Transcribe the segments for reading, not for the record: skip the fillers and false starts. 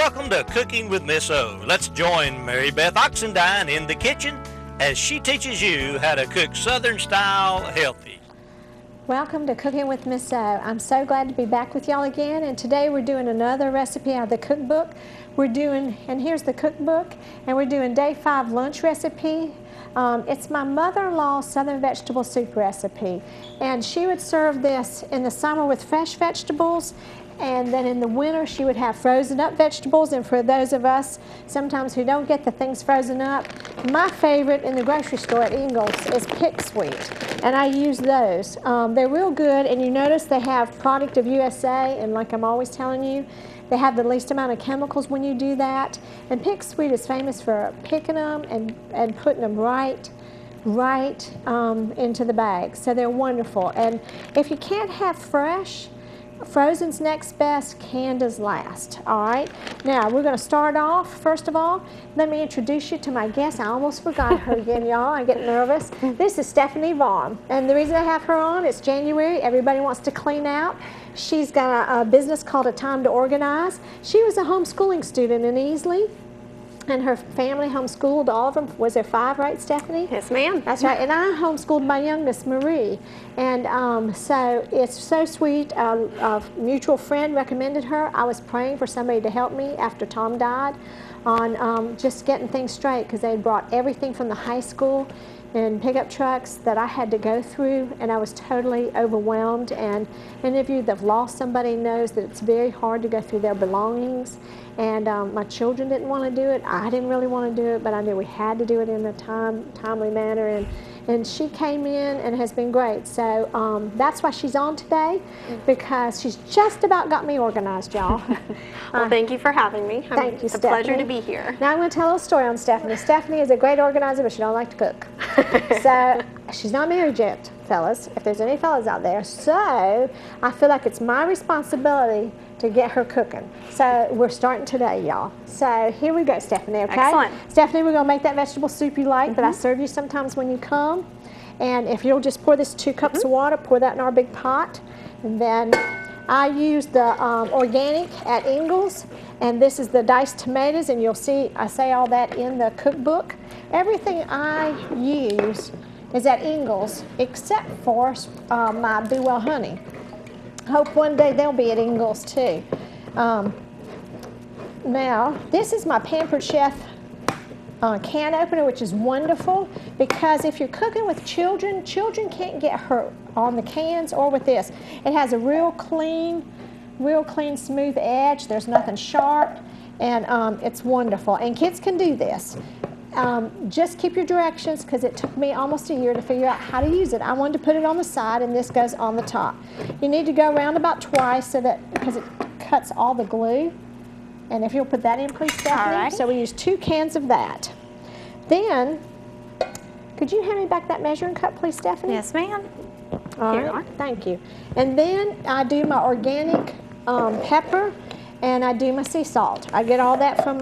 welcome to Cooking with Miss O. Let's join Mary Beth Oxendine in the kitchen as she teaches you how to cook Southern style healthy. Welcome to Cooking with Miss O. I'm so glad to be back with y'all again, and today we're doing another recipe out of the cookbook. And here's the cookbook, and we're doing day 5 lunch recipe. It's my mother-in-law's Southern vegetable soup recipe, and she would serve this in the summer with fresh vegetables, and then in the winter she would have frozen up vegetables. And for those of us sometimes who don't get the things frozen up, my favorite in the grocery store at Ingles is Pick Sweet, and I use those. They're real good, and you notice they have product of USA, and like I'm always telling you, they have the least amount of chemicals when you do that. And Pick Sweet is famous for picking them and putting them right into the bag. So they're wonderful. And if you can't have fresh, frozen's next best, canned is last. All right, now we're going to start off. First of all, let me introduce you to my guest. I almost forgot her again, y'all. I get nervous. This is Stephanie Vaughn, and the reason I have her on, it's January. Everybody wants to clean out. She's got a business called A Time to Organize. She was a homeschooling student in Easley, and her family homeschooled all of them. Was there 5, right, Stephanie? Yes, ma'am. That's right. And I homeschooled my youngest, Marie. And so it's so sweet. A mutual friend recommended her. I was praying for somebody to help me after Tom died on just getting things straight, because they had brought everything from the high school in pickup trucks that I had to go through, and I was totally overwhelmed. And any of you that have lost somebody knows that it's very hard to go through their belongings. And my children didn't want to do it. I didn't really want to do it, but I knew we had to do it in a timely manner. And she came in and has been great. So that's why she's on today, because she's just about got me organized, y'all. Well, thank you for having me. Thank you, It's a Stephanie. pleasure to be here. Now I'm going to tell a little story on Stephanie. Stephanie is a great organizer, but she don't like to cook. So she's not married yet, fellas, if there's any fellas out there. So I feel like it's my responsibility to get her cooking. So we're starting today, y'all. So here we go, Stephanie, okay? Excellent. Stephanie, we're going to make that vegetable soup you like, that I serve you sometimes when you come. And if you'll just pour this 2 cups of water, pour that in our big pot. And then I use the organic at Ingles, and this is the diced tomatoes, and you'll see I say all that in the cookbook. Everything I use is at Ingles except for my Be Well honey. Hope one day they'll be at Ingles too. Now, this is my Pampered Chef can opener, which is wonderful, because if you're cooking with children, children can't get hurt on the cans or with this. It has a real clean, smooth edge. There's nothing sharp, and it's wonderful. And kids can do this. Just keep your directions, because it took me almost a year to figure out how to use it. I wanted to put it on the side, and this goes on the top. You need to go around about twice, so that because it cuts all the glue. And if you'll put that in, please, Stephanie. All right. So we use 2 cans of that. Then, could you hand me back that measuring cup, please, Stephanie? Yes, ma'am. All Here you right, are. thank you. And then I do my organic pepper, and I do my sea salt. I get all that from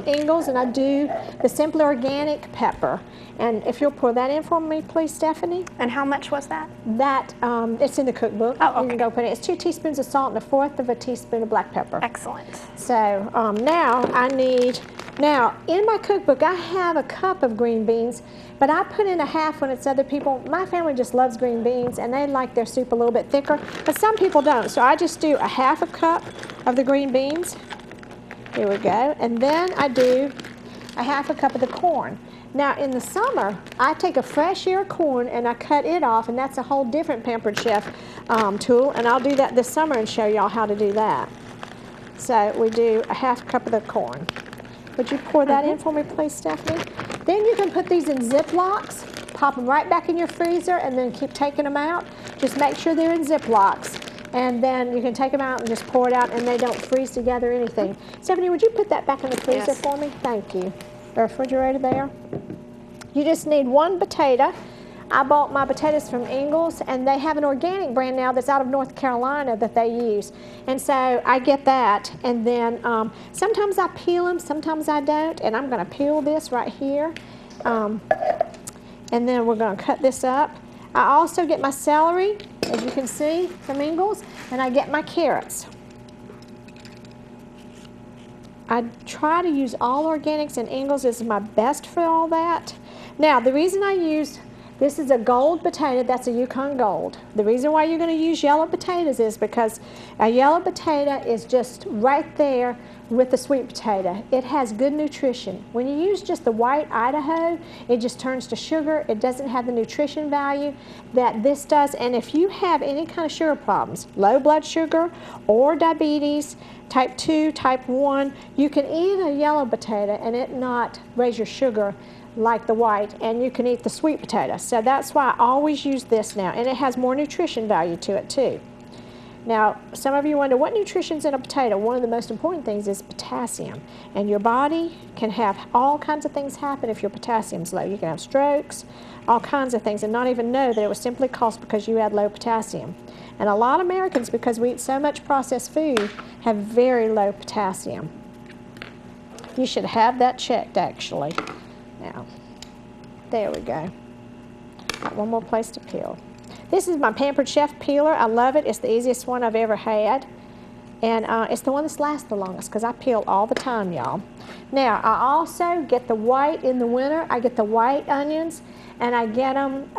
Ingles, and I do the Simply Organic pepper. And if you'll pour that in for me, please, Stephanie. And how much was that? That, it's in the cookbook. Oh, okay. You can go put it. It's 2 teaspoons of salt and 1/4 of a teaspoon of black pepper. Excellent. So now in my cookbook I have a cup of green beans, but I put in a half when it's other people. My family just loves green beans, and they like their soup a little bit thicker, but some people don't. So I just do a 1/2 cup of the green beans. Here we go. And then I do a 1/2 cup of the corn. Now in the summer, I take a fresh ear of corn and I cut it off, and that's a whole different Pampered Chef tool, and I'll do that this summer and show y'all how to do that. So we do a 1/2 cup of the corn. Would you pour that in for me, please, Stephanie? Then you can put these in Ziplocs, pop them right back in your freezer, and then keep taking them out. Just make sure they're in Ziplocs, and then you can take them out and just pour it out, and they don't freeze together or anything. Stephanie, would you put that back in the freezer Yes. for me? Thank you. The refrigerator there. You just need 1 potato. I bought my potatoes from Ingles, and they have an organic brand now that's out of North Carolina that they use. And so I get that, and then sometimes I peel them, sometimes I don't, and I'm going to peel this right here. And then we're going to cut this up. I also get my celery, as you can see, from Ingles, and I get my carrots. I try to use all organics, and Ingles is my best for all that. Now, the reason I use, this is a gold potato, that's a Yukon Gold. The reason why you're going to use yellow potatoes is because a yellow potato is just right there with the sweet potato. It has good nutrition. When you use just the white Idaho, it just turns to sugar. It doesn't have the nutrition value that this does. And if you have any kind of sugar problems, low blood sugar or diabetes, type 2, type 1, you can eat a yellow potato and it not raise your sugar like the white, and you can eat the sweet potato. So that's why I always use this now, and it has more nutrition value to it too. Now, some of you wonder, what nutrition's in a potato? One of the most important things is potassium. And your body can have all kinds of things happen if your potassium's low. You can have strokes, all kinds of things, and not even know that it was simply caused because you had low potassium. And a lot of Americans, because we eat so much processed food, have very low potassium. You should have that checked, actually. Now, there we go. Got one more place to peel. This is my Pampered Chef peeler. I love it. It's the easiest one I've ever had. And it's the one that's lasts the longest because I peel all the time, y'all. Now, I also get the white in the winter. I get the white onions, and I get them.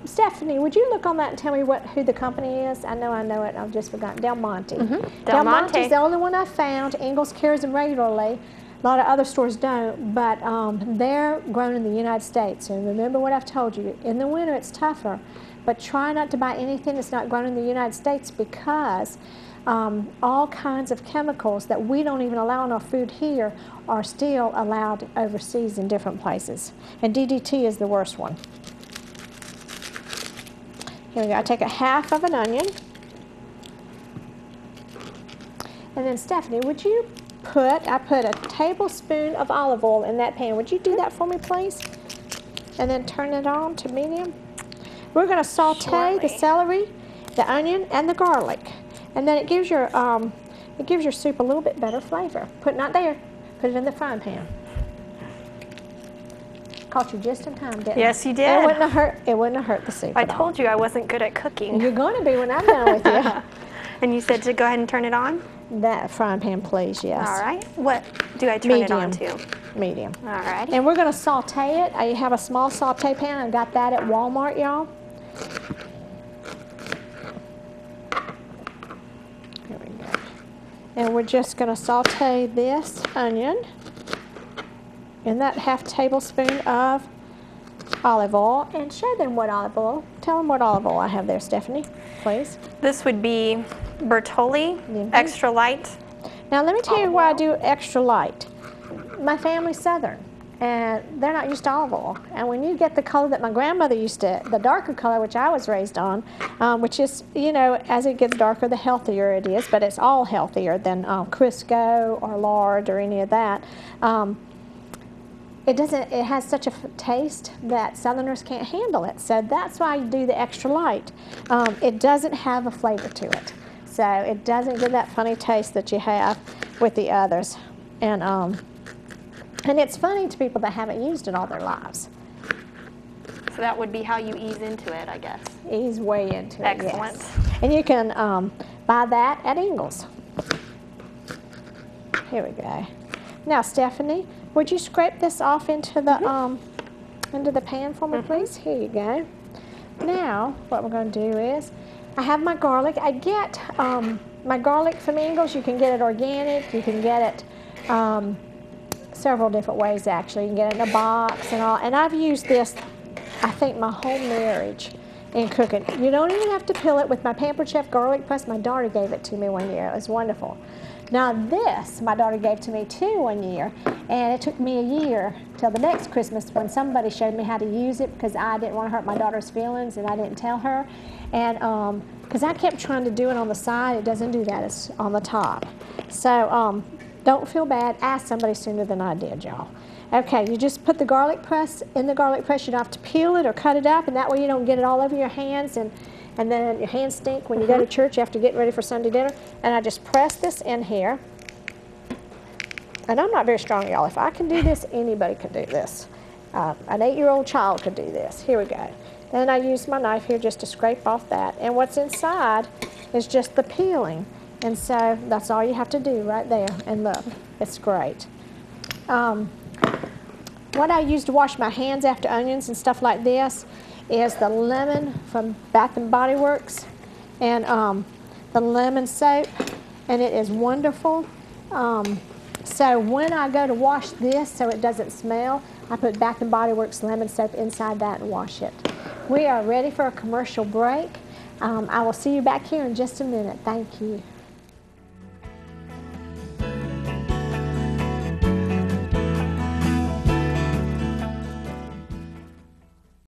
Stephanie, would you look on that and tell me who the company is? I know it. I've just forgotten. Del Monte. Del Monte is the only one I found. Ingles carries them regularly. A lot of other stores don't, but they're grown in the United States. And remember what I've told you. In the winter, it's tougher. But try not to buy anything that's not grown in the United States because all kinds of chemicals that we don't even allow in our food here are still allowed overseas in different places. And DDT is the worst one. Here we go. I take a half of an onion. And then Stephanie, would you I put a tablespoon of olive oil in that pan. Would you do that for me, please? And then turn it on to medium. We're going to saute the celery, the onion, and the garlic, and then it gives your soup a little bit better flavor. Put it not there. Put it in the frying pan. Caught you just in time, didn't I? Yes, you did. It wouldn't have hurt the soup. I told you I wasn't good at cooking. You're going to be when I'm done with you. And you said to go ahead and turn it on? That frying pan, please. Yes. All right. What do I turn it on to? Medium. All right. And we're going to saute it. I have a small saute pan. I got that at Walmart, y'all. Here we go. And we're just going to saute this onion in that half tablespoon of olive oil. And show them what olive oil. Tell them what olive oil I have there, Stephanie, please. This would be Bertolli, extra light. Now let me tell you why I do extra light. My family's Southern, and they're not used to olive oil. And when you get the color that my grandmother used to, the darker color, which I was raised on, which is, you know, as it gets darker, the healthier it is, but it's all healthier than Crisco or lard or any of that. It has such a taste that Southerners can't handle it. So that's why you do the extra light. It doesn't have a flavor to it. So it doesn't give that funny taste that you have with the others. And it's funny to people that haven't used it all their lives. So that would be how you ease into it, I guess. Ease way into it, excellent. Yes. And you can buy that at Ingles. Here we go. Now, Stephanie, would you scrape this off into the pan for me, please? Here you go. Now, what we're going to do is, I have my garlic. I get my garlic from Ingles. You can get it organic. You can get it several different ways, actually. You can get it in a box and all. And I've used this, I think, my whole marriage in cooking. You don't even have to peel it. With my Pampered Chef garlic press, my daughter gave it to me one year. It was wonderful. Now this, my daughter gave to me too one year, and it took me a year till the next Christmas when somebody showed me how to use it because I didn't want to hurt my daughter's feelings and I didn't tell her. And because I kept trying to do it on the side, it doesn't do that, it's on the top. So don't feel bad, ask somebody sooner than I did, y'all. Okay, you just put the garlic press in the garlic press. You don't have to peel it or cut it up, and that way you don't get it all over your hands and then your hands stink when you go to church after getting ready for Sunday dinner. And I just press this in here. And I'm not very strong, y'all. If I can do this, anybody can do this. An 8-year-old child could do this. Here we go. Then I use my knife here just to scrape off that. And what's inside is just the peeling. And so that's all you have to do right there. And look, it's great. What I use to wash my hands after onions and stuff like this is the lemon from Bath and Body Works and the lemon soap, and it is wonderful. So when I go to wash this so it doesn't smell, I put Bath and Body Works lemon soap inside that and wash it. We are ready for a commercial break. I will see you back here in just a minute. Thank you.